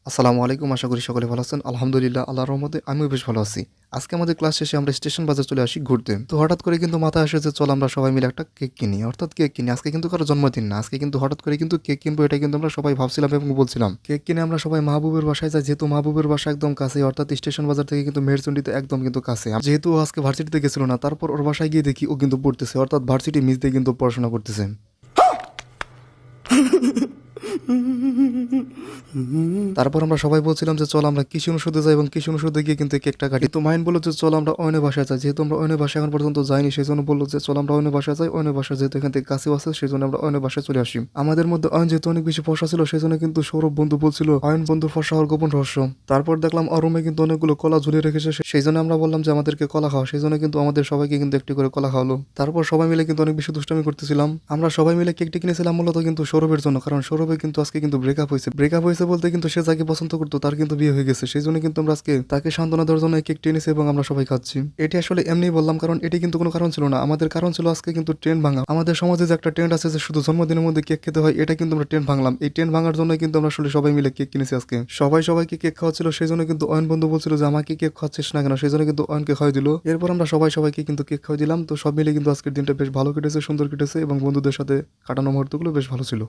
আসসালামু আলাইকুম। আশা করি সকলে ভালো আছেন। আলহামদুলিল্লাহ আল্লাহর রহমতে আমিও বেশ ভালো আছি। আজকে আমাদের ক্লাস শেষে আমরা স্টেশন বাজার চলে আসি ঘুরতে। তো হঠাৎ করে কিন্তু মাথায় আসে যে চল আমরা সবাই মিলে একটা কেক কিনি। অর্থাৎ কেক কিনি। আজকে কিন্তু কারো জন্মদিন না। আজকে কিন্তু হঠাৎ করে কিন্তু কেক কিনবো এটা কিন্তু আমরা সবাই ভাবছিলাম এবং বলছিলাম। কেক কিনে আমরা সবাই মাহবুবের বাসায় যাই। যেহেতু মাহবুবের বাসা একদম কাছেই অর্থাৎ স্টেশন বাজার থেকে কিন্তু মেহেরচণ্ডীতে একদম কিন্তু কাছে। যেহেতু ও আজকে ভার্সিটিতে গেছিল না তারপর ওর বাসায় গিয়ে দেখি ও কিন্তু পড়তেছে অর্থাৎ ভার্সিটি মিস দিয়ে কিন্তু পড়াশোনা করতেছে। তারপর আমরা সবাই বলছিলাম যে চল আমরা কৃষি অনুষদে যাই এবং কৃষি অনুষদে গিয়ে কিন্তু কেকটা কাটি। তো মাইন বললো যে চল আমরা অয়নের বাসায় যাই। যেহেতু আমরা অয়নের বাসায় এখন পর্যন্ত যাইনি সেই জন্য বললো যে চল আমরা অয়নের বাসায় যাই। অয়নের বাসায় যেহেতু এখান থেকে কাছেও আছে সেই জন্য আমরা অয়নের বাসায় চলে আসি। আমাদের মধ্যে অয়ন যেহেতু অনেক বেশি ফর্সা ছিল সেই জন্য কিন্তু সৌরভ বন্ধু বলছিল অয়ন বন্ধুর ফর্সা হওয়ার গোপন রহস্য। তারপর দেখলাম অরুমে কিন্তু অনেকগুলো কলা ঝুলিয়ে রেখেছে সেই জন্য আমরা বললাম যে আমাদেরকে কলা খাওয়া। সেই জন্য কিন্তু আমাদের সবাইকে কিন্তু একটি করে কলা খাওয়ালো। তারপর সবাই মিলে কিন্তু অনেক বেশি দুষ্টামি করতেছিলাম। আমরা সবাই মিলে কেকটি কিনেছিলাম মূলত কিন্তু সৌরভের জন্য, কারণ সৌরভের কিন্তু আজকে কিন্তু ব্রেকআপ হয়েছে বলতে কিন্তু সে যাকে পছন্দ করতো তার কিন্তু বিয়ে হয়ে গেছে। সেই জন্য কিন্তু আমরা আজকে তাকে সান্ত্বনা দেওয়ার জন্য কেকটি এনেছি এবং আমরা সবাই খাচ্ছি। এটি আসলে এমনি বললাম কারণ এটি কিন্তু কোনো কারণ ছিল না। আমাদের কারণ ছিল আজকে কিন্তু ট্রেন্ড ভাঙা। আমাদের সমাজে যে একটা ট্রেন্ড আছে যে শুধু জন্মদিনের মধ্যে কেক খেতে হয়, এটা কিন্তু আমরা ট্রেন্ড ভাঙলাম। এই ট্রেন্ড ভাঙার জন্য কিন্তু আমরা আসলে সবাই মিলে কেক কিনেছি আজকে। সবাইকে কেক খাওয়াচ্ছিল সেই জন্য কিন্তু অয়ন বন্ধু বলছিল যে আমাকে কেক খাওয়াচ্ছিস না কেন, সেই জন্য কিন্তু অয়নকে খাওয়াই দিল। এরপর আমরা সবাইকে কিন্তু কেক খাওয়াই দিলাম। তো সব মিলে কিন্তু আজকের দিনটা বেশ ভালো কেটেছে, সুন্দর কেটেছে এবং বন্ধুদের সাথে কাটানো মুহূর্তগুলো বেশ ভালো ছিল।